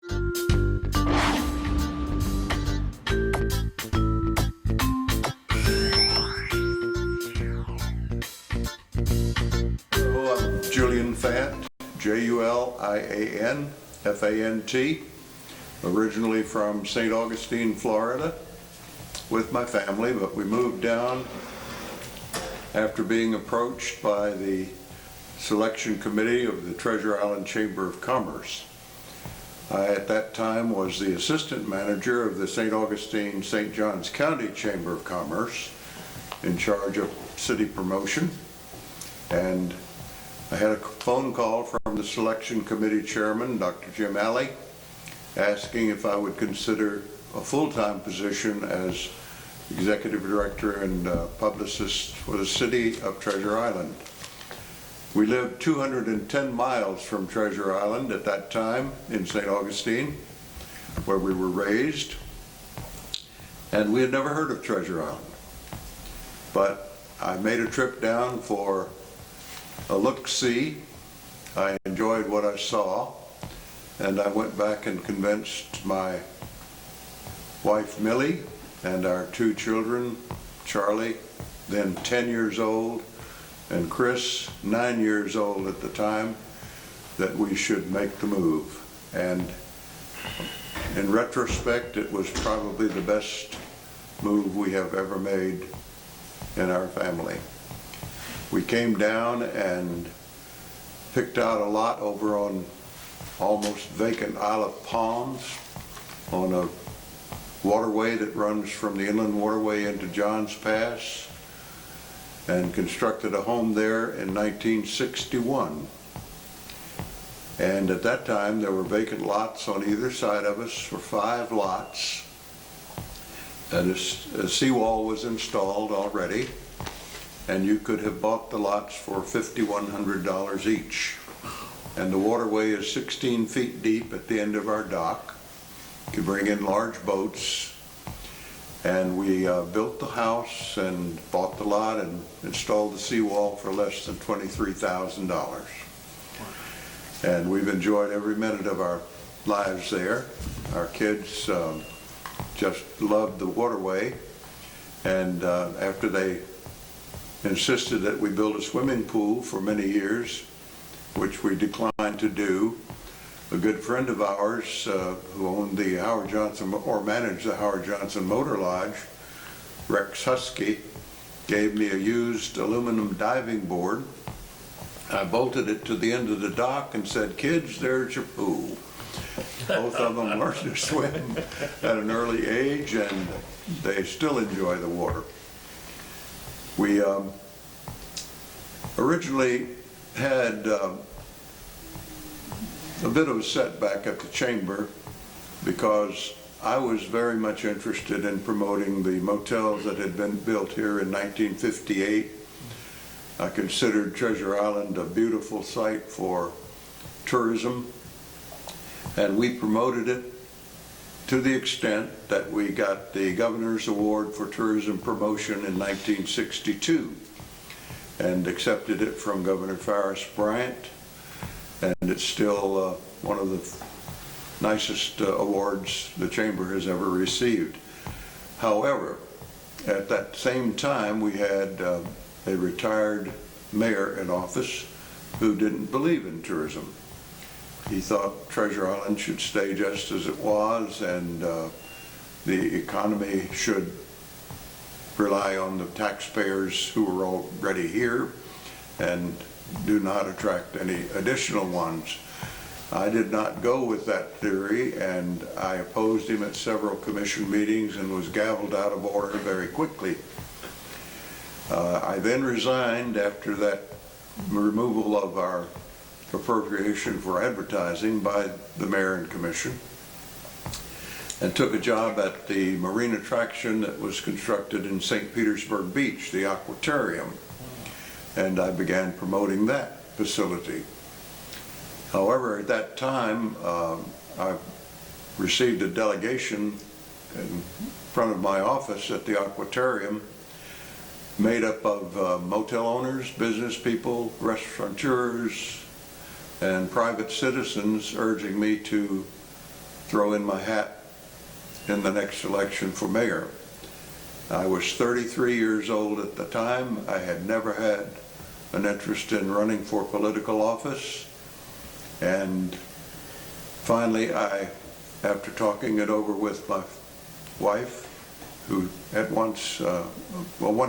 Hello, I'm Julian Fant, Julian Fant, originally from St. Augustine, Florida, with my family, but we moved down after being approached by the selection committee of the Treasure Island Chamber of Commerce. I, at that time, was the assistant manager of the St. Augustine, St. Johns County Chamber of Commerce, in charge of city promotion. And I had a phone call from the selection committee chairman, Dr. Jim Alley, asking if I would consider a full-time position as executive director and publicist for the city of Treasure Island. We lived 210 miles from Treasure Island at that time in St. Augustine, where we were raised, and we had never heard of Treasure Island. But I made a trip down for a look-see. I enjoyed what I saw, and I went back and convinced my wife Millie and our two children, Charlie, then 10 years old, and Chris, 9 years old at the time, that we should make the move. And in retrospect, it was probably the best move we have ever made in our family. We came down and picked out a lot over on almost vacant Isle of Palms on a waterway that runs from the inland waterway into Johns Pass, and constructed a home there in 1961. And at that time there were vacant lots on either side of us for 5 lots, and a seawall was installed already, and you could have bought the lots for $5,100 each. And the waterway is 16 feet deep at the end of our dock. You could bring in large boats. And we built the house and bought the lot and installed the seawall for less than $23,000. And we've enjoyed every minute of our lives there. Our kids just loved the waterway. And after they insisted that we build a swimming pool for many years, which we declined to do, a good friend of ours who owned the Howard Johnson, or managed the Howard Johnson Motor Lodge, Rex Husky, gave me a used aluminum diving board. I bolted it to the end of the dock and said, "Kids, there's your pool." Both of them learned to swim at an early age, and they still enjoy the water. We originally had a bit of a setback at the chamber because I was very much interested in promoting the motels that had been built here in 1958. I considered Treasure Island a beautiful site for tourism, and we promoted it to the extent that we got the Governor's Award for Tourism Promotion in 1962 and accepted it from Governor Ferris Bryant. And it's still one of the nicest awards the Chamber has ever received. However, at that same time, we had a retired mayor in office who didn't believe in tourism. He thought Treasure Island should stay just as it was, and the economy should rely on the taxpayers who were already here and do not attract any additional ones. I did not go with that theory, and I opposed him at several commission meetings and was gavelled out of order very quickly. I then resigned after that removal of our appropriation for advertising by the mayor and commission, and took a job at the marine attraction that was constructed in St. Petersburg Beach, the Aquatarium. And I began promoting that facility. However, at that time, I received a delegation in front of my office at the Aquatarium made up of motel owners, business people, restaurateurs, and private citizens urging me to throw in my hat in the next election for mayor. I was 33 years old at the time. I had never had an interest in running for political office. And finally, after talking it over with my wife, who at one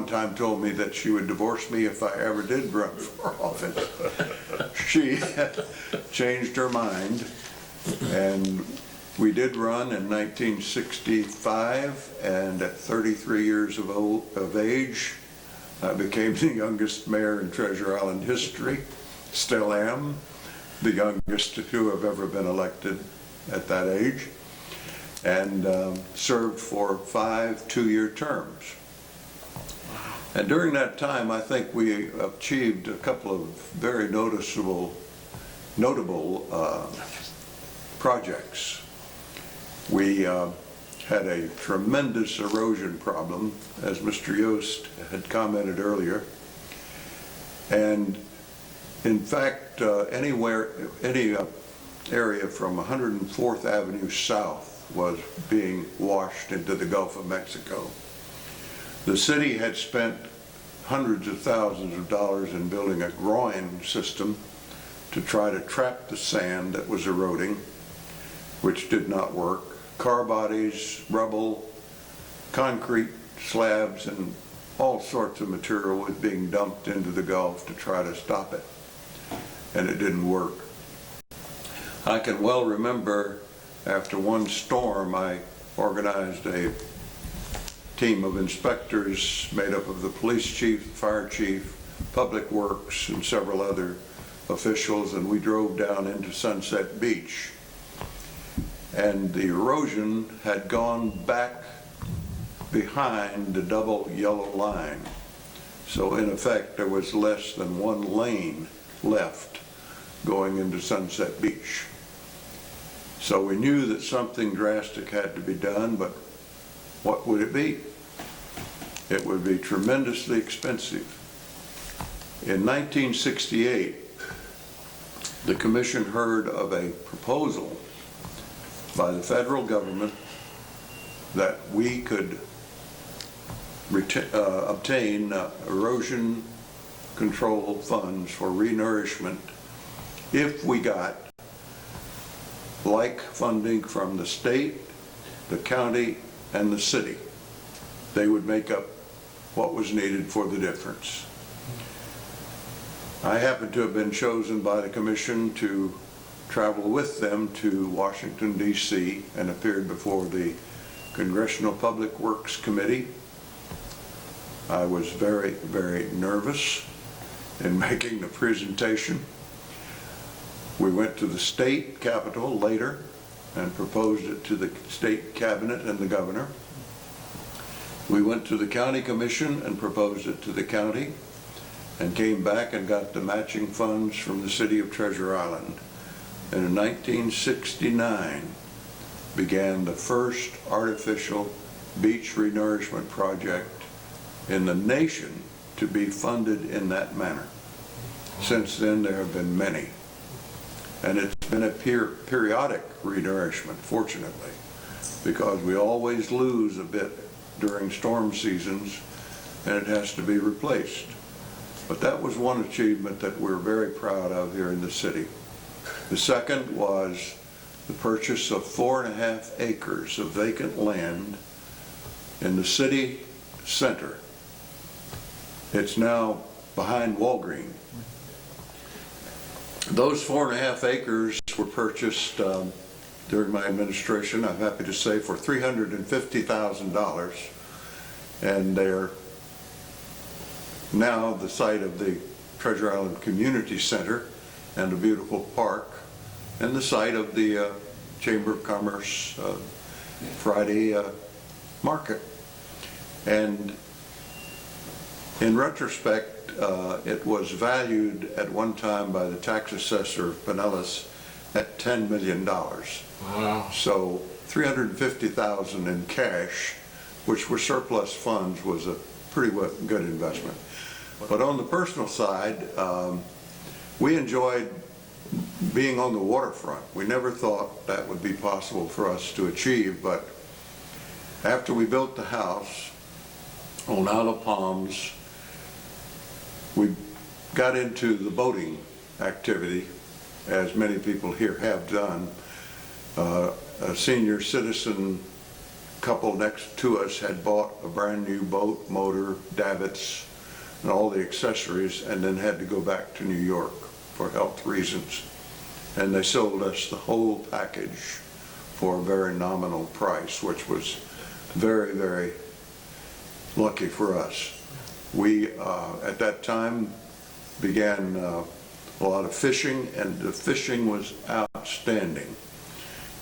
time told me that she would divorce me if I ever did run for office, she changed her mind, and we did run in 1965, and at 33 years of age, I became the youngest mayor in Treasure Island history. Still am the youngest to have ever been elected at that age, and served for 5 two-year terms. And during that time, I think we achieved a couple of very notable projects. We had a tremendous erosion problem, as Mr. Yost had commented earlier. And in fact, any area from 104th Avenue South was being washed into the Gulf of Mexico. The city had spent hundreds of thousands of dollars in building a groin system to try to trap the sand that was eroding, which did not work. Car bodies, rubble, concrete slabs, and all sorts of material was being dumped into the Gulf to try to stop it, and it didn't work. I can well remember after one storm, I organized a team of inspectors made up of the police chief, fire chief, public works, and several other officials, and we drove down into Sunset Beach. And the erosion had gone back behind the double yellow line. So in effect, there was less than one lane left going into Sunset Beach. So we knew that something drastic had to be done, but what would it be? It would be tremendously expensive. In 1968, the commission heard of a proposal by the federal government that we could obtain erosion control funds for renourishment if we got like funding from the state, the county, and the city. They would make up what was needed for the difference. I happened to have been chosen by the commission to travel with them to Washington, D.C. and appeared before the Congressional Public Works Committee. I was very, very nervous in making the presentation. We went to the state capitol later and proposed it to the state cabinet and the governor. We went to the county commission and proposed it to the county, and came back and got the matching funds from the city of Treasure Island. And in 1969 began the first artificial beach renourishment project in the nation to be funded in that manner. Since then, there have been many. And it's been a periodic renourishment, fortunately, because we always lose a bit during storm seasons and it has to be replaced. But that was one achievement that we're very proud of here in the city. The second was the purchase of 4.5 acres of vacant land in the city center. It's now behind Walgreens. Those 4.5 acres were purchased during my administration, I'm happy to say, for $350,000, and they're now the site of the Treasure Island Community Center and a beautiful park, and the site of the Chamber of Commerce Friday market. And in retrospect, it was valued at one time by the tax assessor of Pinellas at $10 million. Wow. So $350,000 in cash, which were surplus funds, was a pretty good investment. But on the personal side, we enjoyed being on the waterfront. We never thought that would be possible for us to achieve, but after we built the house on Isle of Palms, we got into the boating activity, as many people here have done. A senior citizen couple next to us had bought a brand new boat, motor, davits, and all the accessories, and then had to go back to New York for health reasons. And they sold us the whole package for a very nominal price, which was very, very lucky for us. We, at that time, began a lot of fishing, and the fishing was outstanding.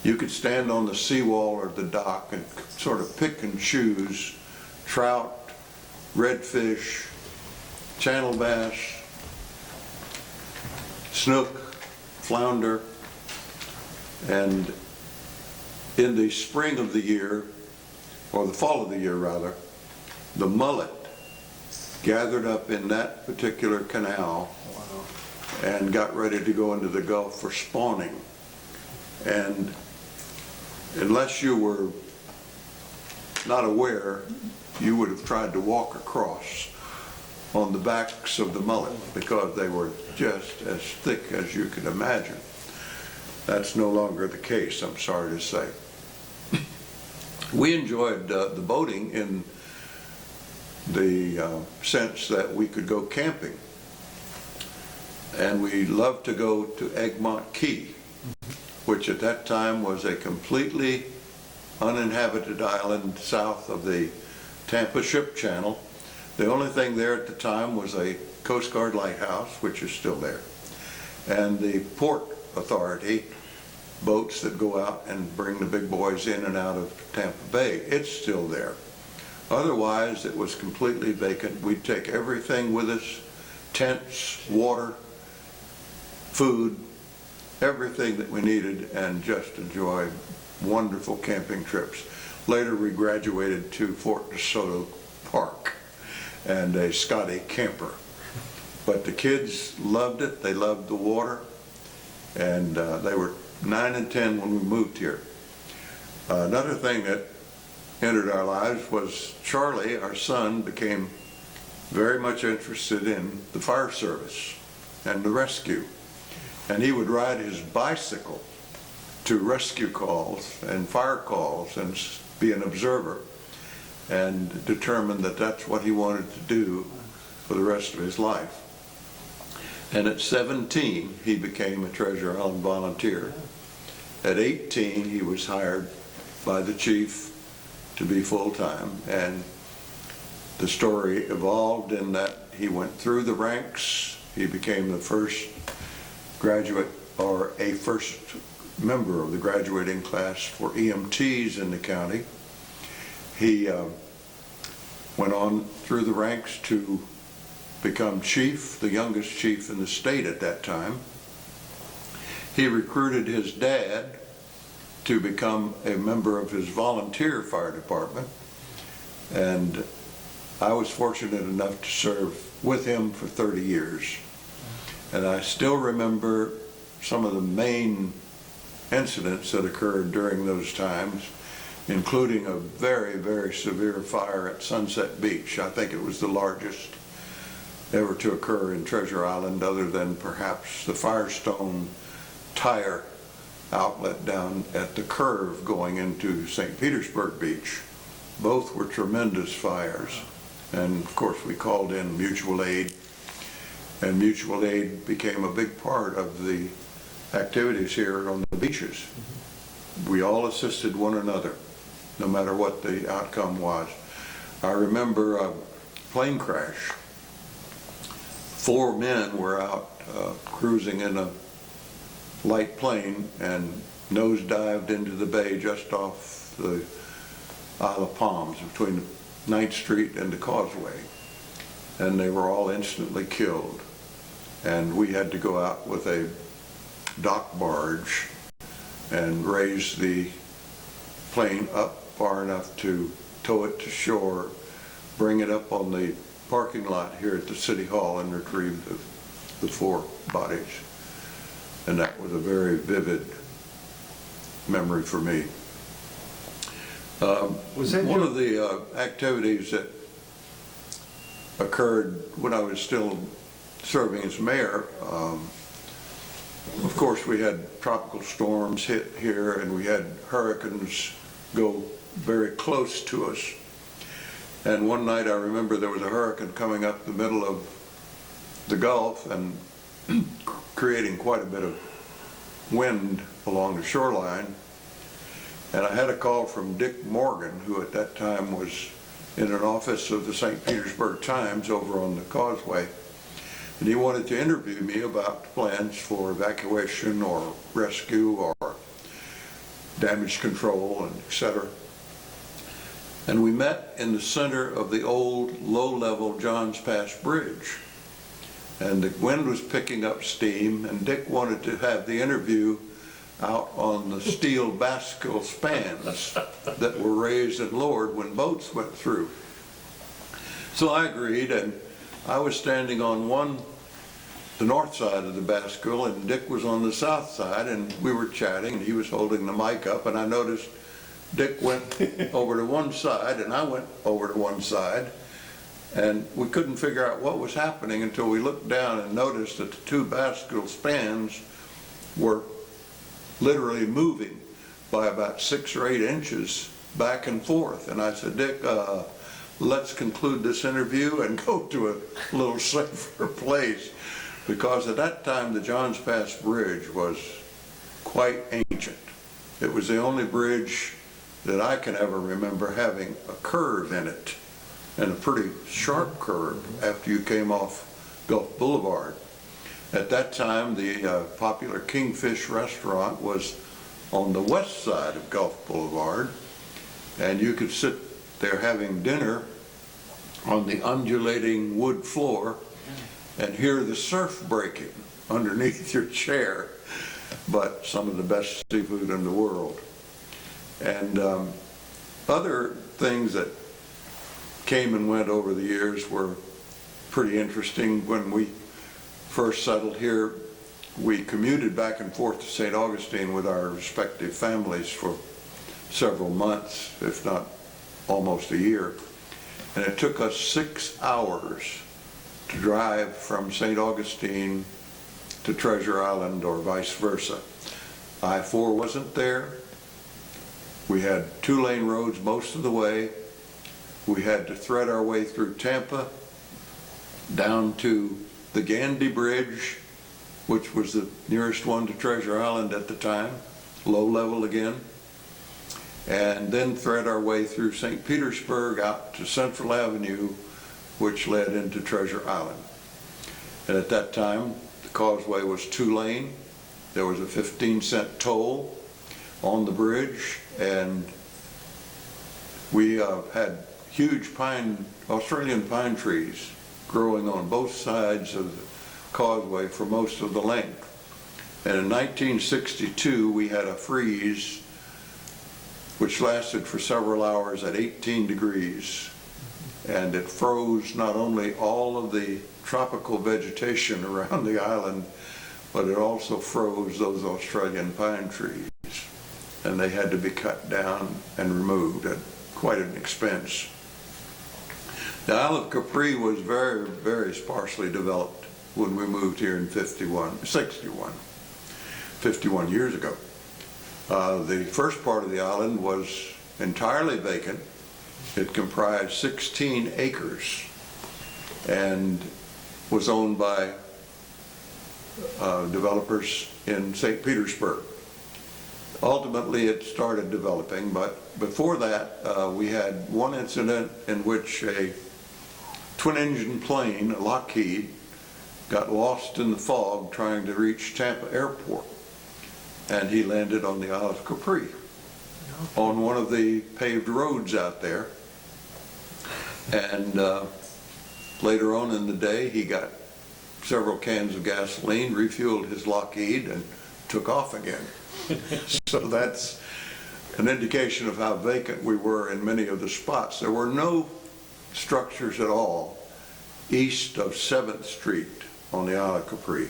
You could stand on the seawall or the dock and sort of pick and choose trout, redfish, channel bass, snook, flounder, and in the spring of the year, or the fall of the year rather, the mullet gathered up in that particular canal and got ready to go into the Gulf for spawning. And unless you were not aware, you would have tried to walk across on the backs of the mullet because they were just as thick as you could imagine. That's no longer the case, I'm sorry to say. We enjoyed the boating in the sense that we could go camping. And we loved to go to Egmont Key, which at that time was a completely uninhabited island south of the Tampa Ship Channel. The only thing there at the time was a Coast Guard lighthouse, which is still there, and the Port Authority boats that go out and bring the big boys in and out of Tampa Bay. It's still there. Otherwise, it was completely vacant. We'd take everything with us, tents, water, food, everything that we needed, and just enjoy wonderful camping trips. Later, we graduated to Fort DeSoto Park and a Scotty camper. But the kids loved it. They loved the water, and they were 9 and 10 when we moved here. Another thing that entered our lives was Charlie, our son, became very much interested in the fire service and the rescue. And he would ride his bicycle to rescue calls and fire calls and be an observer, and determined that that's what he wanted to do for the rest of his life. And at 17, he became a Treasure Island volunteer. At 18, he was hired by the chief to be full-time, and the story evolved in that he went through the ranks. He became the first graduate, or a first member of the graduating class for EMTs in the county. He went on through the ranks to become chief, the youngest chief in the state at that time. He recruited his dad to become a member of his volunteer fire department, and I was fortunate enough to serve with him for 30 years. And I still remember some of the main incidents that occurred during those times, including a very, very severe fire at Sunset Beach. I think it was the largest ever to occur in Treasure Island, other than perhaps the Firestone tire outlet down at the curve going into St. Petersburg Beach. Both were tremendous fires. And of course we called in mutual aid, and mutual aid became a big part of the activities here on the beaches. We all assisted one another, no matter what the outcome was. I remember a plane crash. 4 men were out cruising in a light plane and nosedived into the bay just off the Isle of Palms between 9th Street and the Causeway, and they were all instantly killed. And we had to go out with a dock barge and raise the plane up far enough to tow it to shore, bring it up on the parking lot here at the City Hall, and retrieve the 4 bodies. and that was a very vivid memory for me. Was that one of the activities that occurred when I was still serving as mayor, of course we had tropical storms hit here and we had hurricanes go very close to us. And one night I remember there was a hurricane coming up the middle of the Gulf and creating quite a bit of wind along the shoreline. And I had a call from Dick Morgan, who at that time was in an office of the St. Petersburg Times over on the causeway. And he wanted to interview me about plans for evacuation or rescue or damage control and et cetera. And we met in the center of the old low-level Johns Pass Bridge. And the wind was picking up steam, and Dick wanted to have the interview out on the steel bascule spans that were raised and lowered when boats went through. So I agreed, and I was standing on the north side of the bascule, and Dick was on the south side, and we were chatting, and he was holding the mic up, and I noticed Dick went over to one side, and I went over to one side, and we couldn't figure out what was happening until we looked down and noticed that the two bascule spans were literally moving by about 6 or 8 inches back and forth. And I said, Dick, let's conclude this interview and go to a little safer place, because at that time the Johns Pass Bridge was quite ancient. It was the only bridge that I can ever remember having a curve in it, and a pretty sharp curve after you came off Gulf Boulevard. At that time, the popular Kingfish restaurant was on the west side of Gulf Boulevard, and you could sit there having dinner on the undulating wood floor and hear the surf breaking underneath your chair, but some of the best seafood in the world. And other things that came and went over the years were pretty interesting. When we first settled here, we commuted back and forth to St. Augustine with our respective families for several months, if not almost a year. And it took us 6 hours to drive from St. Augustine to Treasure Island or vice versa. I-4 wasn't there. We had 2-lane roads most of the way. We had to thread our way through Tampa down to the Gandy Bridge, which was the nearest one to Treasure Island at the time, low level again, and then thread our way through St. Petersburg out to Central Avenue, which led into Treasure Island. And at that time, the causeway was 2-lane. There was a 15-cent toll on the bridge, and we had huge Australian pine trees growing on both sides of the causeway for most of the length. And in 1962, we had a freeze which lasted for several hours at 18 degrees. And it froze not only all of the tropical vegetation around the island, but it also froze those Australian pine trees. And they had to be cut down and removed at quite an expense. The Isle of Capri was very, very sparsely developed when we moved here in 51 years ago. The first part of the island was entirely vacant. It comprised 16 acres and was owned by developers in St. Petersburg. Ultimately, it started developing, but before that, we had one incident in which a twin-engine plane, a Lockheed, got lost in the fog trying to reach Tampa Airport, and he landed on the Isle of Capri on one of the paved roads out there. And later on in the day, he got several cans of gasoline, refueled his Lockheed, and took off again. So that's an indication of how vacant we were in many of the spots. There were no structures at all east of 7th Street on the Isle of Capri.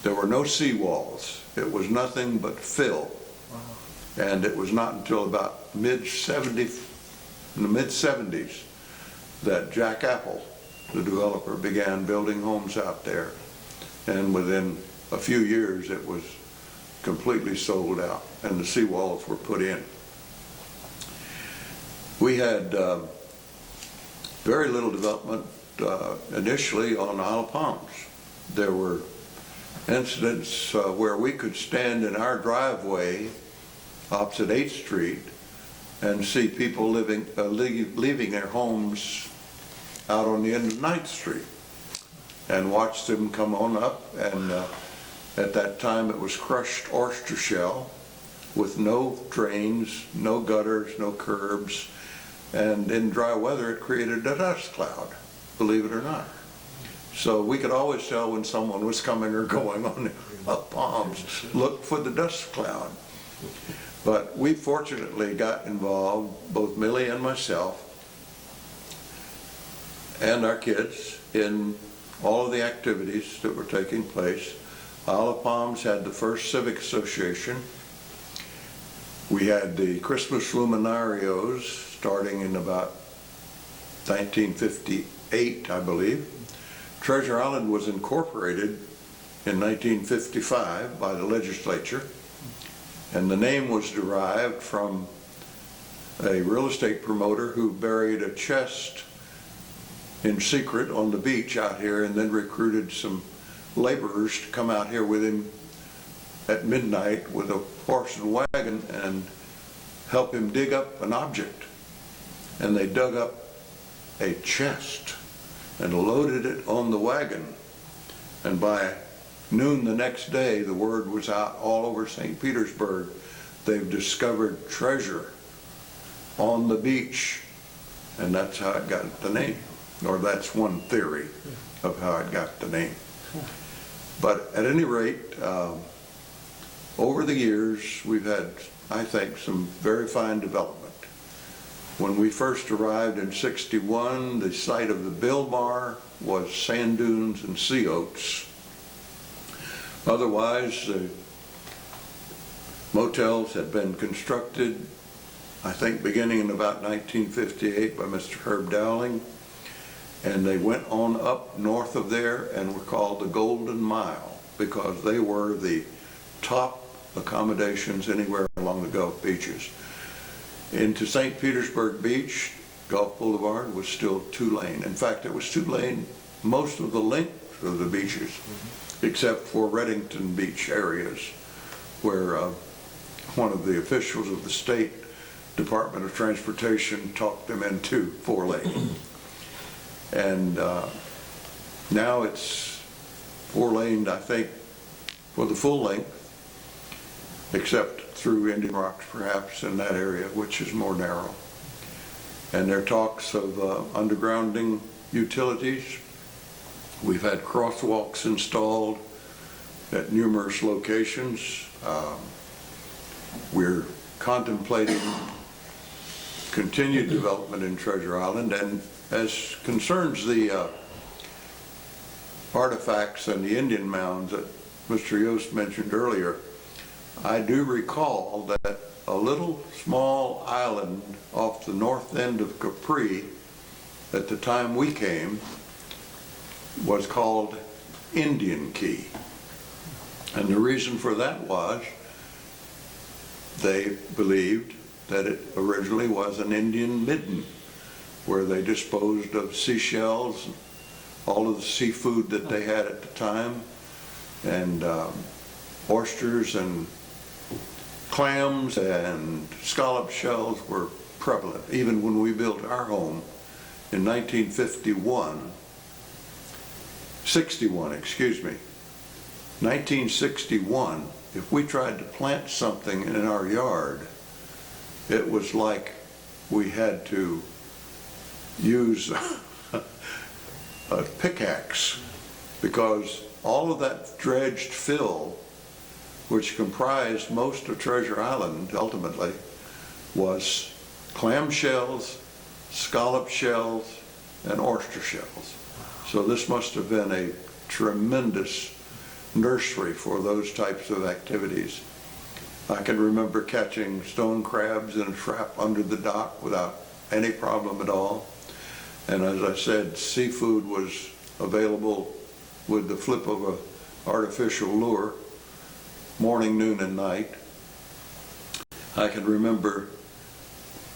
There were no seawalls. It was nothing but fill. And it was not until about in the mid-70s, that Jack Apple, the developer, began building homes out there. And within a few years, it was completely sold out, and the seawalls were put in. We had very little development initially on Isle of Palms. There were incidents where we could stand in our driveway opposite 8th Street and see people leaving their homes out on the end of 9th Street and watch them come on up. And at that time it was crushed oyster shell with no drains, no gutters, no curbs, and in dry weather it created a dust cloud, believe it or not. So we could always tell when someone was coming or going on the Palms, look for the dust cloud. But we fortunately got involved, both Millie and myself, and our kids, in all of the activities that were taking place. Isle of Palms had the first civic association. We had the Christmas luminarios starting in about 1958, I believe. Treasure Island was incorporated in 1955 by the legislature, and the name was derived from a real estate promoter who buried a chest in secret on the beach out here and then recruited some laborers to come out here with him at midnight with a horse and wagon and help him dig up an object. And they dug up a chest and loaded it on the wagon. And by noon the next day, the word was out all over St. Petersburg. They've discovered treasure on the beach. And that's how it got the name. Or that's one theory of how it got the name. But at any rate, over the years, we've had, I think, some very fine development. When we first arrived in '61, the site of the Bilbar was sand dunes and sea oats. Otherwise, the motels had been constructed, I think, beginning in about 1958 by Mr. Herb Dowling, and they went on up north of there and were called the Golden Mile because they were the top accommodations anywhere along the Gulf beaches. Into St. Petersburg Beach, Gulf Boulevard was still 2-lane. In fact, it was 2-lane most of the length of the beaches, except for Reddington Beach areas, where one of the officials of the State Department of Transportation talked them into 4-lane. And now it's 4-laned, I think, for the full length, except through Indian Rocks perhaps in that area, which is more narrow. And there are talks of undergrounding utilities. We've had crosswalks installed at numerous locations. We're contemplating continued development in Treasure Island, and as concerns the artifacts and the Indian mounds that Mr. Yost mentioned earlier, I do recall that a little small island off the north end of Capri at the time we came was called Indian Key. And the reason for that was they believed that it originally was an Indian midden where they disposed of seashells, all of the seafood that they had at the time, and oysters and clams and scallop shells were prevalent. Even when we built our home in 1961, if we tried to plant something in our yard, it was like we had to use a pickaxe, because all of that dredged fill, which comprised most of Treasure Island ultimately, was clam shells, scallop shells, and oyster shells. So this must have been a tremendous nursery for those types of activities. I can remember catching stone crabs in a trap under the dock without any problem at all. And as I said, seafood was available with the flip of an artificial lure, morning, noon, and night. I can remember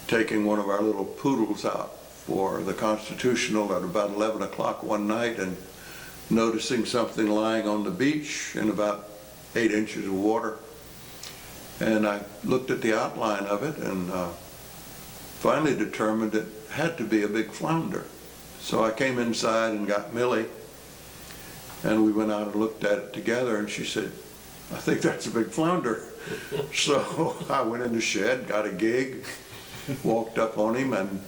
taking one of our little poodles out for the Constitutional at about 11 o'clock one night and noticing something lying on the beach in about 8 inches of water. And I looked at the outline of it and finally determined it had to be a big flounder. So I came inside and got Millie, and we went out and looked at it together, and she said, "I think that's a big flounder." So I went in the shed, got a gig, walked up on him and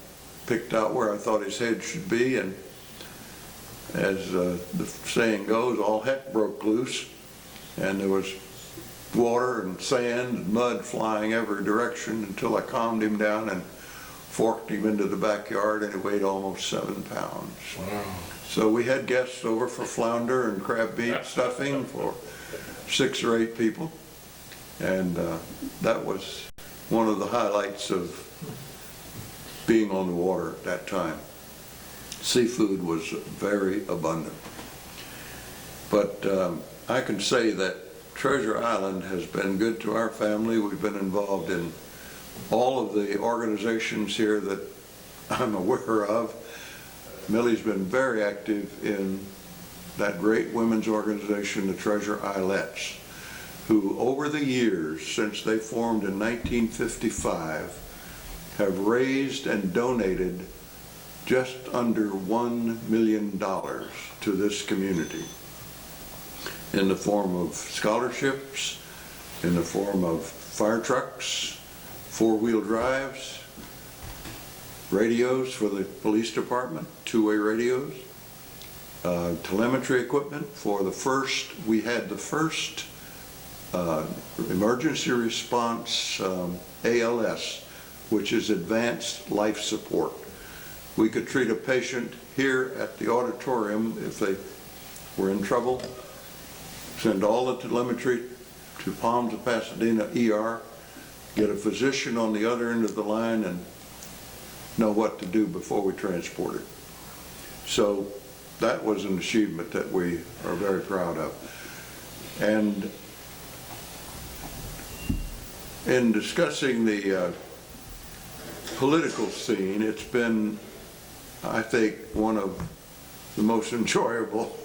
picked out where I thought his head should be, and as the saying goes, all heck broke loose, and there was water and sand and mud flying every direction until I calmed him down and forked him into the backyard, and he weighed almost 7 pounds. Wow. So we had guests over for flounder and crab meat stuffing for 6 or 8 people, and that was one of the highlights of being on the water at that time. Seafood was very abundant. But I can say that Treasure Island has been good to our family. We've been involved in all of the organizations here that I'm aware of. Millie's been very active in that great women's organization, the Treasure Islets, who over the years, since they formed in 1955, have raised and donated just under $1 million to this community in the form of scholarships, in the form of fire trucks, 4-wheel drives, radios for the police department, 2-way radios, telemetry equipment for we had the first emergency response ALS, which is advanced life support. We could treat a patient here at the auditorium if they were in trouble, send all the telemetry to Palms of Pasadena ER, get a physician on the other end of the line and know what to do before we transport it. So that was an achievement that we are very proud of. And in discussing the political scene, it's been, I think, one of the most enjoyable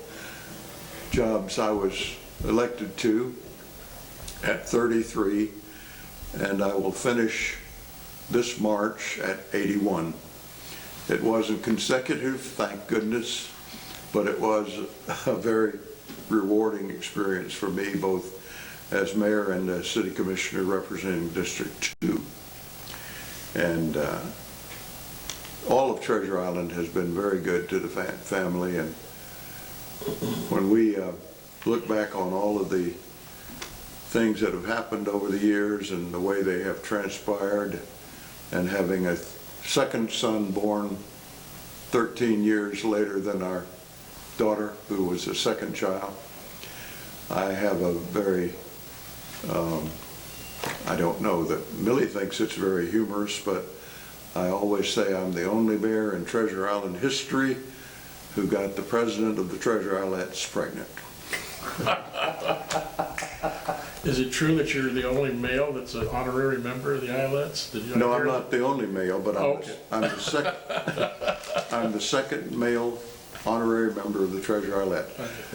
jobs I was elected to at 33, and I will finish this March at 81. It wasn't consecutive, thank goodness, but it was a very rewarding experience for me, both as mayor and as city commissioner representing District 2. And all of Treasure Island has been very good to the family, and when we look back on all of the things that have happened over the years and the way they have transpired, and having a second son born 13 years later than our daughter, who was the second child, I have a very, I don't know that Millie thinks it's very humorous, but I always say I'm the only mayor in Treasure Island history who got the president of the Treasure Islets pregnant. Is it true that you're the only male that's an honorary member of the Islets? No, I'm not the only male, but I'm the second. I'm the second male honorary member of the Treasure Islet.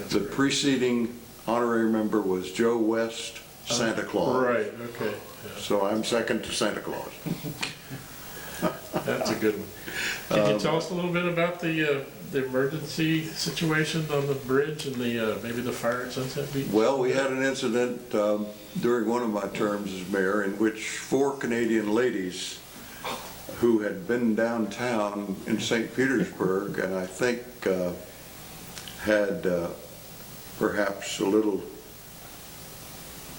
The preceding honorary member was Joe West, Santa Claus. Right. Okay. Yeah. So I'm second to Santa Claus. That's a good one. Can you tell us a little bit about the emergency situation on the bridge and maybe the fire at Sunset Beach? Well, we had an incident during one of my terms as mayor in which 4 Canadian ladies who had been downtown in St. Petersburg and I think had perhaps a little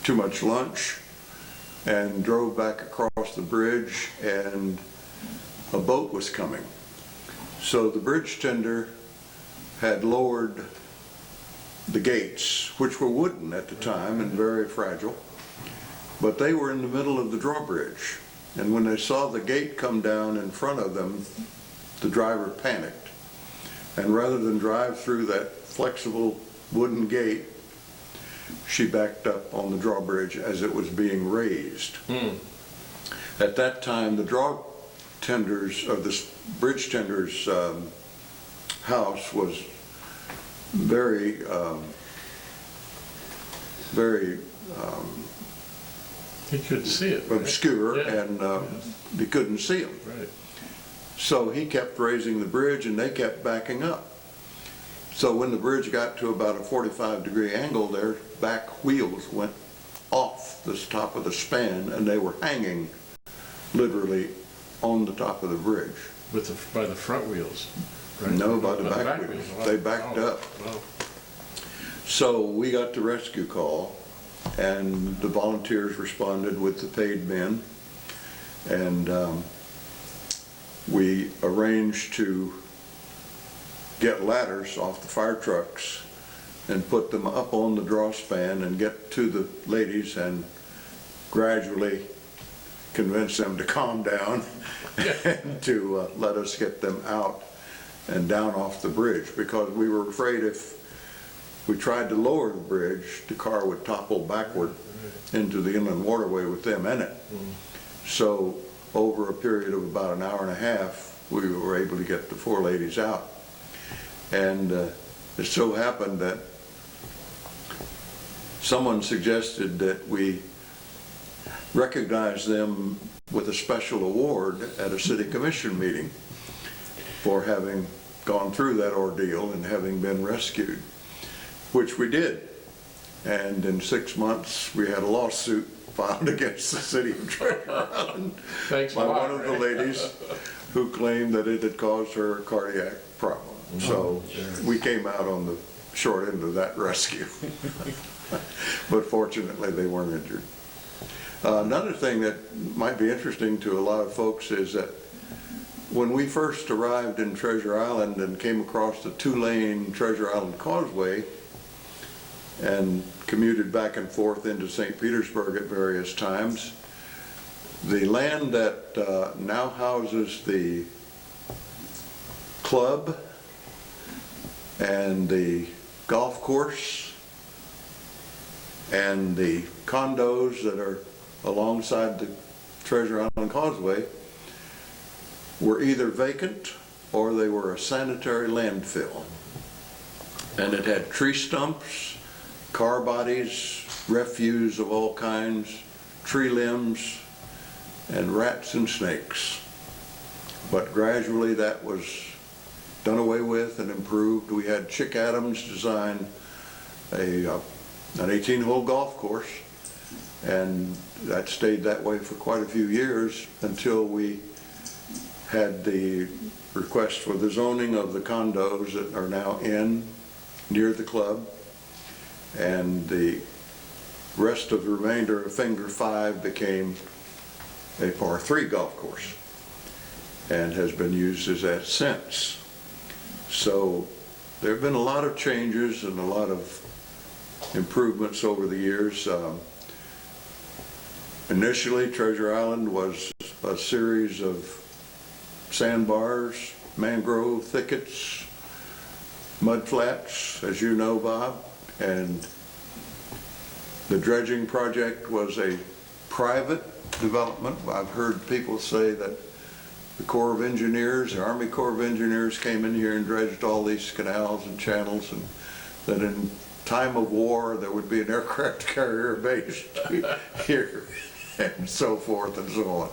too much lunch and drove back across the bridge, and a boat was coming. So the bridge tender had lowered the gates, which were wooden at the time and very fragile, but they were in the middle of the drawbridge. And when they saw the gate come down in front of them, the driver panicked. And rather than drive through that flexible wooden gate, she backed up on the drawbridge as it was being raised. At that time, the draw tenders, or the bridge tender's house was very, You couldn't see it, right? obscure, Yeah. and you couldn't see him. Right. So he kept raising the bridge and they kept backing up. So when the bridge got to about a 45-degree angle, their back wheels went off the top of the span and they were hanging literally on the top of the bridge. By the front wheels, right? No, by the Oh, back wheels. Wow. They backed Oh, up. wow. So we got the rescue call and the volunteers responded with the paid men, and we arranged to get ladders off the fire trucks and put them up on the draw span and get to the ladies and gradually convince them to calm down and to let us get them out and down off the bridge, because we were afraid if we tried to lower the bridge, the car would topple backward into the inland waterway with them in it. So over a period of about an hour and a half, we were able to get the 4 ladies out. And it so happened that someone suggested that we recognize them with a special award at a city commission meeting for having gone through that ordeal and having been rescued, which we did. And in 6 months, we had a lawsuit filed against the city of Treasure Island Thanks a by lot, one of the Ray. ladies who claimed that it had caused her a cardiac problem. So we came out on the short end of that rescue. But fortunately, they weren't injured. Another thing that might be interesting to a lot of folks is that when we first arrived in Treasure Island and came across the 2-lane Treasure Island Causeway and commuted back and forth into St. Petersburg at various times, the land that now houses the club and the golf course and the condos that are alongside the Treasure Island Causeway were either vacant or they were a sanitary landfill. And it had tree stumps, car bodies, refuse of all kinds, tree limbs, and rats and snakes. But gradually that was done away with and improved. We had Chick Adams design an 18-hole golf course, and that stayed that way for quite a few years until we had the request for the zoning of the condos that are now near the club, and the rest of the remainder of Finger 5 became a par 3 golf course and has been used as that since. So there have been a lot of changes and a lot of improvements over the years. Initially, Treasure Island was a series of sandbars, mangrove thickets, mud flats, as you know, Bob, and the dredging project was a private development. I've heard people say that the Corps of Engineers, the Army Corps of Engineers came in here and dredged all these canals and channels, and that in time of war there would be an aircraft carrier based here and so forth and so on.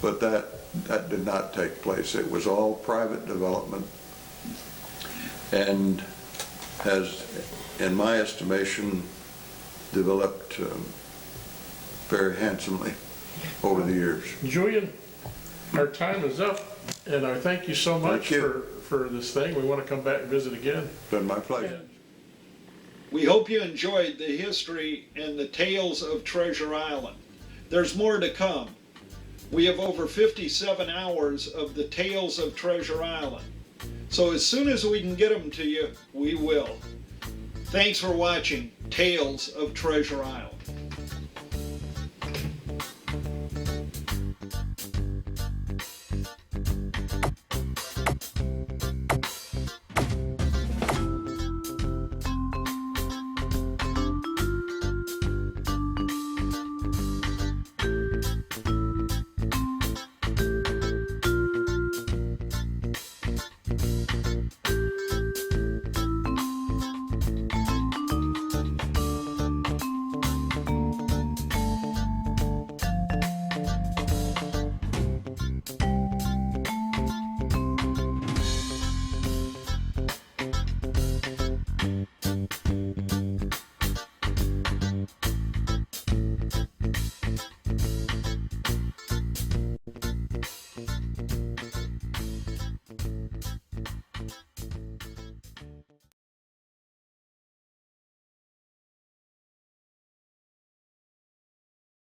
But that did not take place. It was all private development and has, in my estimation, developed very handsomely over the years. Julian, our time is up, and I thank you so much Thank you. for this thing. We want to come back and visit again. It's been my pleasure. We hope you enjoyed the history and the tales of Treasure Island. There's more to come. We have over 57 hours of the tales of Treasure Island. So as soon as we can get them to you, we will. Thanks for watching Tales of Treasure Island.